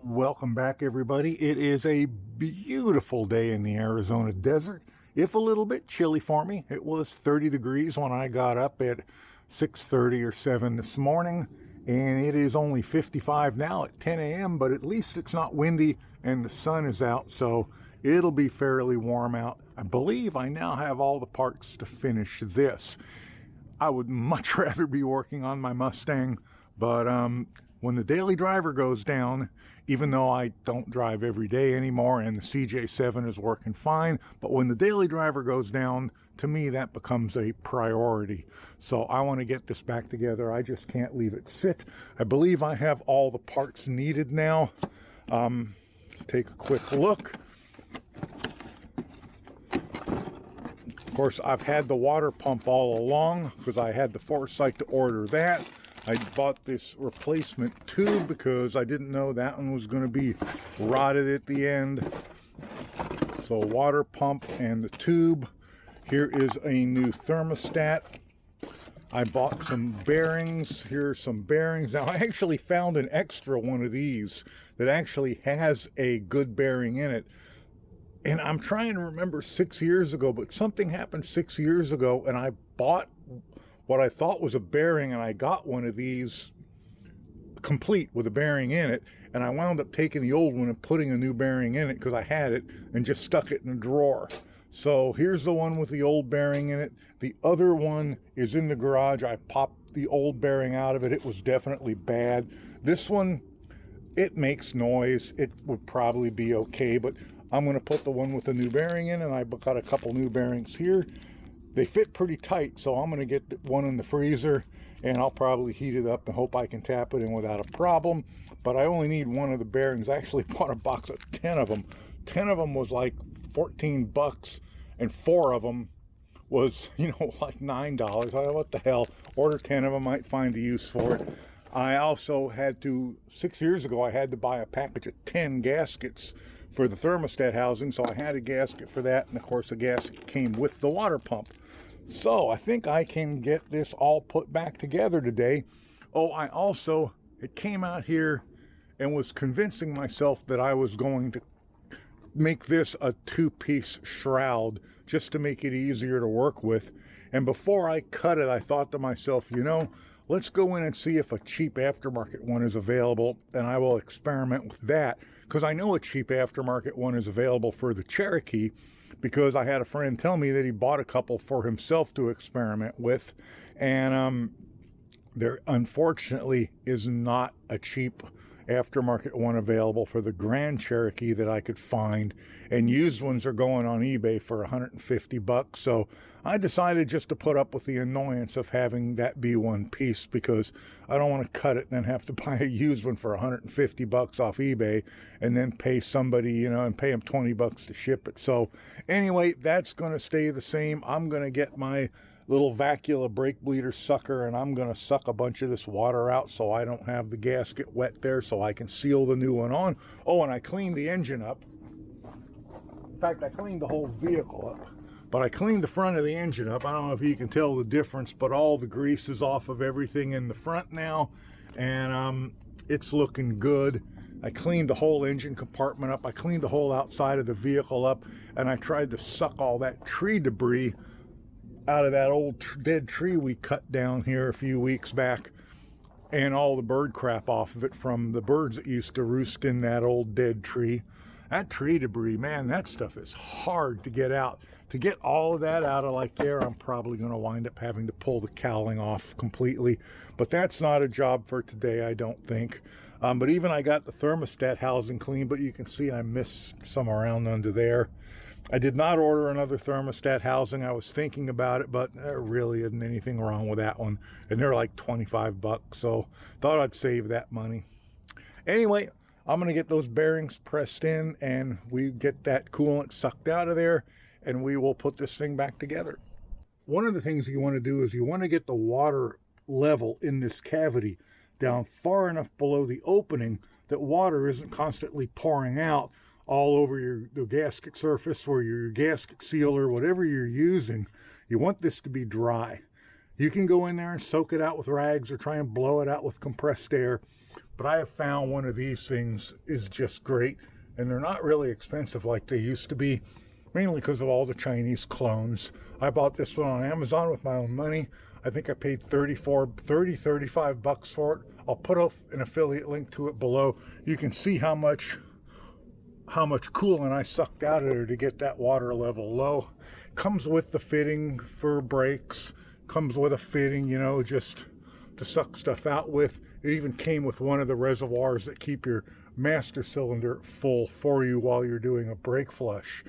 Welcome back, everybody. It is a beautiful day in the Arizona desert, if a little bit chilly for me. It was 30 degrees when I got up at 6:30 or 7 this morning, and it is only 55 now at 10 a.m., but at least it's not windy and the sun is out, so it'll be fairly warm out. I believe I now have all the parts to finish this. I would much rather be working on my Mustang, but when the daily driver goes down, even though I don't drive every day anymore and the CJ7 is working fine, but when the daily driver goes down, to me that becomes a priority. So I want to get this back together. I just can't leave it sit. I believe I have all the parts needed now. Take a quick look. Of course, I've had the water pump all along because I had the foresight to order that. I bought this replacement tube because I didn't know that one was going to be rotted at the end. So water pump and the tube. Here is a new thermostat. I bought some bearings. Here's some bearings. Now I actually found an extra one of these that actually has a good bearing in it. And I'm trying to remember 6 years ago, but something happened 6 years ago and I bought what I thought was a bearing, and I got one of these complete with a bearing in it, and I wound up taking the old one and putting a new bearing in it because I had it and just stuck it in a drawer. So here's the one with the old bearing in it. The other one is in the garage. I popped the old bearing out of it. It was definitely bad. This one, it makes noise. It would probably be okay, but I'm going to put the one with the new bearing in, and I've got a couple new bearings here. They fit pretty tight, so I'm going to get one in the freezer, and I'll probably heat it up and hope I can tap it in without a problem. But I only need one of the bearings. I actually bought a box of 10 of them. 10 of them was like 14 bucks, and 4 of them was, like $9. I thought, what the hell? Order 10 of them, might find a use for it. I also had to, 6 years ago, I had to buy a package of 10 gaskets for the thermostat housing, so I had a gasket for that, and of course the gasket came with the water pump. So I think I can get this all put back together today. Oh, it came out here and was convincing myself that I was going to make this a 2-piece shroud just to make it easier to work with. And before I cut it, I thought to myself, let's go in and see if a cheap aftermarket one is available, and I will experiment with that, because I know a cheap aftermarket one is available for the Cherokee, because I had a friend tell me that he bought a couple for himself to experiment with, and there unfortunately is not a cheap aftermarket one available for the Grand Cherokee that I could find, and used ones are going on eBay for 150 bucks. So I decided just to put up with the annoyance of having that be one piece, because I don't want to cut it and then have to buy a used one for 150 bucks off eBay and then pay somebody, and pay them 20 bucks to ship it. So anyway, that's going to stay the same. I'm going to get my little Vacula brake bleeder sucker, and I'm going to suck a bunch of this water out so I don't have the gasket wet there, so I can seal the new one on. Oh, and I cleaned the engine up. In fact, I cleaned the whole vehicle up, but I cleaned the front of the engine up. I don't know if you can tell the difference, but all the grease is off of everything in the front now, and it's looking good. I cleaned the whole engine compartment up. I cleaned the whole outside of the vehicle up, and I tried to suck all that tree debris out of that old dead tree we cut down here a few weeks back, and all the bird crap off of it from the birds that used to roost in that old dead tree. That tree debris, man, that stuff is hard to get out. To get all of that out of like there, I'm probably going to wind up having to pull the cowling off completely, but that's not a job for today, I don't think. But even I got the thermostat housing clean, but you can see I missed some around under there. I did not order another thermostat housing. I was thinking about it, but there really isn't anything wrong with that one. And they're like 25 bucks, so thought I'd save that money. Anyway, I'm going to get those bearings pressed in, and we get that coolant sucked out of there, and we will put this thing back together. One of the things you want to do is you want to get the water level in this cavity down far enough below the opening that water isn't constantly pouring out all over the gasket surface or your gasket seal or whatever you're using. You want this to be dry. You can go in there and soak it out with rags or try and blow it out with compressed air. But I have found one of these things is just great. And they're not really expensive like they used to be, mainly because of all the Chinese clones. I bought this one on Amazon with my own money. I think I paid $35 for it. I'll put an affiliate link to it below. You can see how much coolant I sucked out of there to get that water level low. Comes with the fitting for brakes. Comes with a fitting, you know, just to suck stuff out with. It even came with one of the reservoirs that keep your master cylinder full for you while you're doing a brake flush.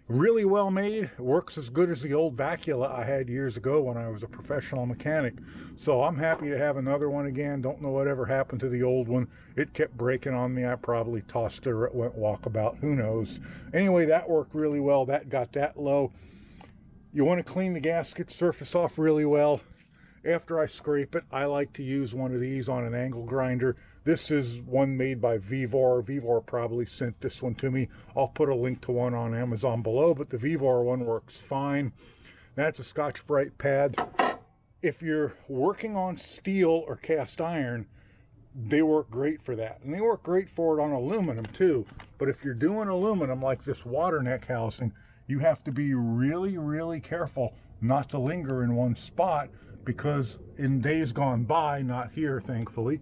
Really well made. It works as good as the old Vacula I had years ago when I was a professional mechanic. So I'm happy to have another one again. Don't know whatever happened to the old one. It kept breaking on me. I probably tossed it or it went walkabout. Who knows? Anyway, that worked really well. That got that low. You want to clean the gasket surface off really well. After I scrape it, I like to use one of these on an angle grinder. This is one made by Vevor. Vevor probably sent this one to me. I'll put a link to one on Amazon below, but the Vevor one works fine. That's a Scotch-Brite pad. If you're working on steel or cast iron, they work great for that. And they work great for it on aluminum too. But if you're doing aluminum like this water neck housing, you have to be really, really careful not to linger in one spot, because in days gone by, not here thankfully,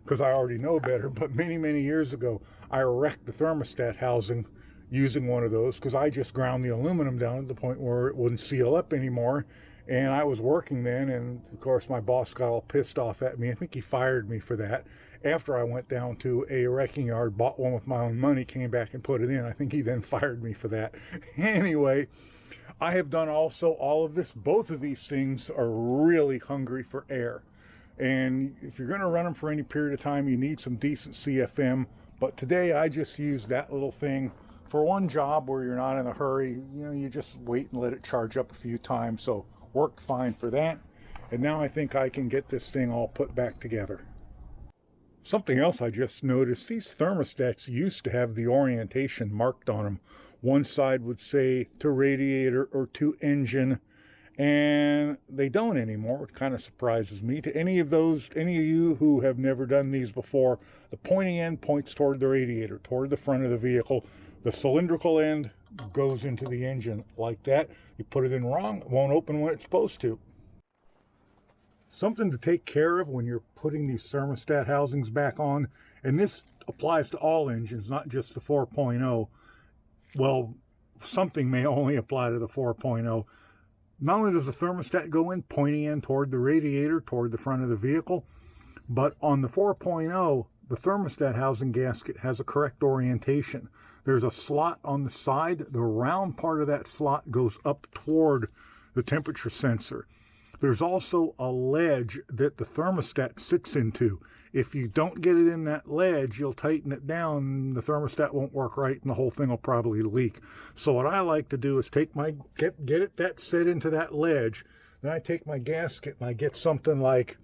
because I already know better, but many, many years ago, I wrecked the thermostat housing using one of those because I just ground the aluminum down to the point where it wouldn't seal up anymore. And I was working then, and of course my boss got all pissed off at me. I think he fired me for that. After I went down to a wrecking yard, bought one with my own money, came back and put it in. I think he then fired me for that. Anyway, I have done also all of this. Both of these things are really hungry for air. And if you're going to run them for any period of time, you need some decent CFM. But today I just used that little thing for one job where you're not in a hurry. You know, you just wait and let it charge up a few times. So worked fine for that. And now I think I can get this thing all put back together. Something else I just noticed, these thermostats used to have the orientation marked on them. One side would say to radiator or to engine, and they don't anymore. It kind of surprises me. To any of you who have never done these before, the pointing end points toward the radiator, toward the front of the vehicle. The cylindrical end goes into the engine like that. You put it in wrong, it won't open when it's supposed to. Something to take care of when you're putting these thermostat housings back on, and this applies to all engines, not just the 4.0. Well, something may only apply to the 4.0. Not only does the thermostat go in pointing in toward the radiator, toward the front of the vehicle, but on the 4.0, the thermostat housing gasket has a correct orientation. There's a slot on the side. The round part of that slot goes up toward the temperature sensor. There's also a ledge that the thermostat sits into. If you don't get it in that ledge, you'll tighten it down, the thermostat won't work right, and the whole thing will probably leak. So what I like to do is take my get it that set into that ledge. Then I take my gasket and I get something like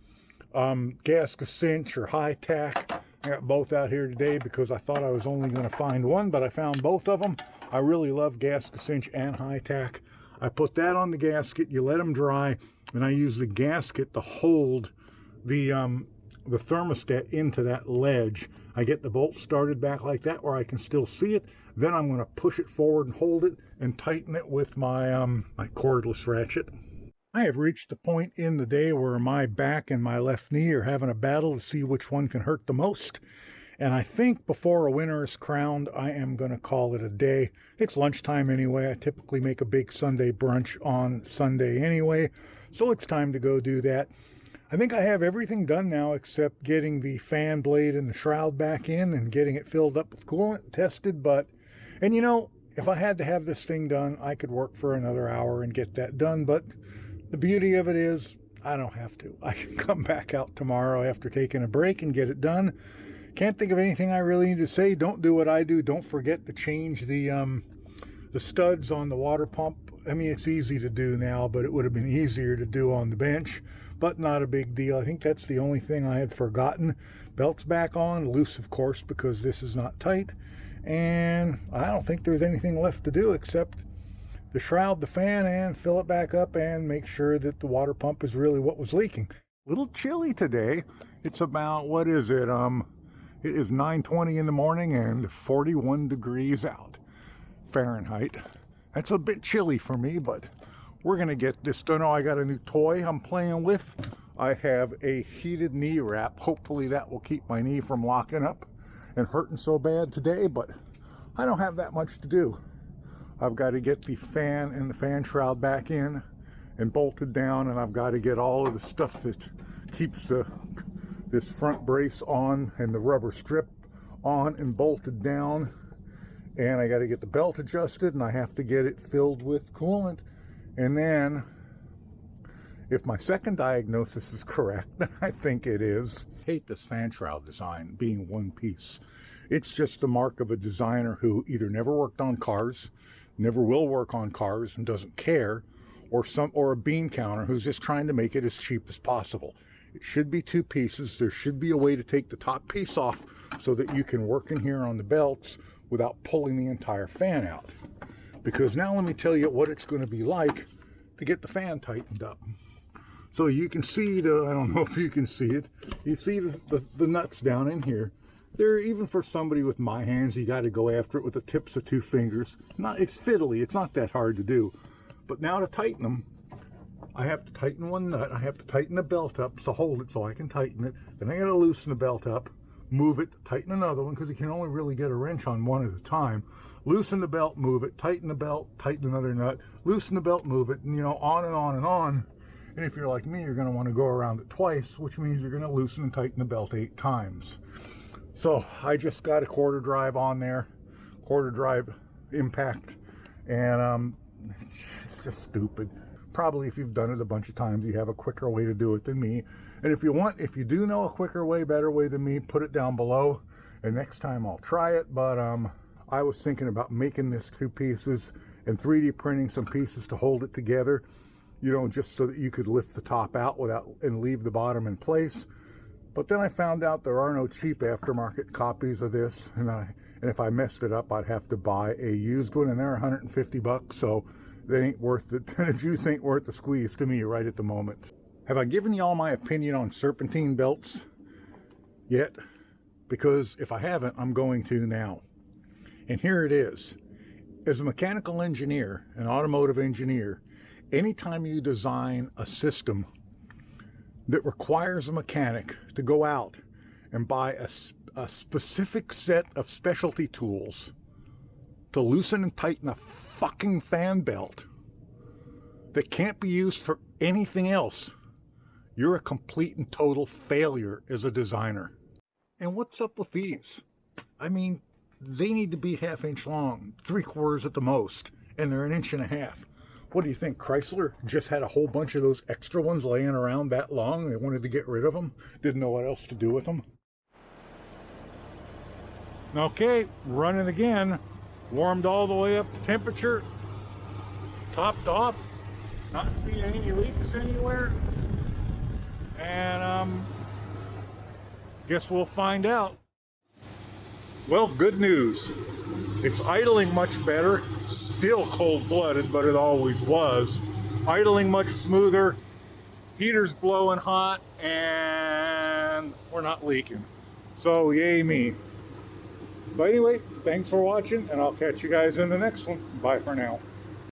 Gasket Cinch or High Tack. I got both out here today because I thought I was only going to find one, but I found both of them. I really love Gasket Cinch and High Tack. I put that on the gasket, you let them dry, and I use the gasket to hold the thermostat into that ledge. I get the bolt started back like that where I can still see it. Then I'm going to push it forward and hold it and tighten it with my my cordless ratchet. I have reached the point in the day where my back and my left knee are having a battle to see which one can hurt the most. And I think before a winner is crowned, I am going to call it a day. It's lunchtime anyway. I typically make a big Sunday brunch on Sunday anyway, so it's time to go do that. I think I have everything done now except getting the fan blade and the shroud back in and getting it filled up with coolant, tested. And you know, if I had to have this thing done, I could work for another hour and get that done. But the beauty of it is I don't have to. I can come back out tomorrow after taking a break and get it done. Can't think of anything I really need to say. Don't do what I do. Don't forget to change the studs on the water pump. I mean, it's easy to do now, but it would have been easier to do on the bench. But not a big deal. I think that's the only thing I had forgotten. Belt's back on, loose of course, because this is not tight. And I don't think there's anything left to do except shroud the fan and fill it back up and make sure that the water pump is really what was leaking. A little chilly today. It's about, what is it? It is 9:20 in the morning and 41 degrees out Fahrenheit. That's a bit chilly for me, but we're gonna get this done. Oh, I got a new toy I'm playing with. I have a heated knee wrap. Hopefully that will keep my knee from locking up and hurting so bad today, but I don't have that much to do. I've got to get the fan and the fan shroud back in and bolted down, and I've got to get all of the stuff that keeps this front brace on and the rubber strip on and bolted down, and I got to get the belt adjusted, and I have to get it filled with coolant. And then, if my second diagnosis is correct, I think it is, I hate this fan shroud design being one piece. It's just the mark of a designer who either never worked on cars, never will work on cars and doesn't care, or a bean counter who's just trying to make it as cheap as possible. It should be two pieces. There should be a way to take the top piece off so that you can work in here on the belts without pulling the entire fan out. Because now let me tell you what it's going to be like to get the fan tightened up. So you can see I don't know if you can see it, you see the nuts down in here. They're, even for somebody with my hands, you got to go after it with the tips of two fingers. It's fiddly, it's not that hard to do. But now to tighten them, I have to tighten one nut, I have to tighten the belt up, so hold it so I can tighten it. Then I got to loosen the belt up, move it, tighten another one, because you can only really get a wrench on one at a time. Loosen the belt, move it, tighten the belt, tighten another nut, loosen the belt, move it, and on and on and on. And if you're like me, you're going to want to go around it twice, which means you're going to loosen and tighten the belt 8 times. So I just got a quarter drive on there, quarter drive impact, and it's just stupid. Probably if you've done it a bunch of times, you have a quicker way to do it than me. And if you do know a quicker way, better way than me, put it down below, and next time I'll try it. But I was thinking about making this 2 pieces and 3D printing some pieces to hold it together, just so that you could lift the top out and leave the bottom in place. But then I found out there are no cheap aftermarket copies of this, and if I messed it up, I'd have to buy a used one, and they're 150 bucks, so they ain't worth it. The juice ain't worth the squeeze to me right at the moment. Have I given you all my opinion on serpentine belts yet? Because if I haven't, I'm going to now. And here it is. As a mechanical engineer, an automotive engineer, anytime you design a system that requires a mechanic to go out and buy a specific set of specialty tools to loosen and tighten a fucking fan belt that can't be used for anything else, you're a complete and total failure as a designer. And what's up with these? I mean, they need to be 1/2 inch long, 3/4 at the most, and they're 1.5 inches. What do you think, Chrysler just had a whole bunch of those extra ones laying around that long? They wanted to get rid of them, didn't know what else to do with them. Okay, running again. Warmed all the way up to temperature. Topped off. Not seeing any leaks anywhere. And guess we'll find out. Well, good news. It's idling much better. Still cold-blooded, but it always was. Idling much smoother. Heater's blowing hot, and we're not leaking. So, yay me. But anyway, thanks for watching, and I'll catch you guys in the next one. Bye for now.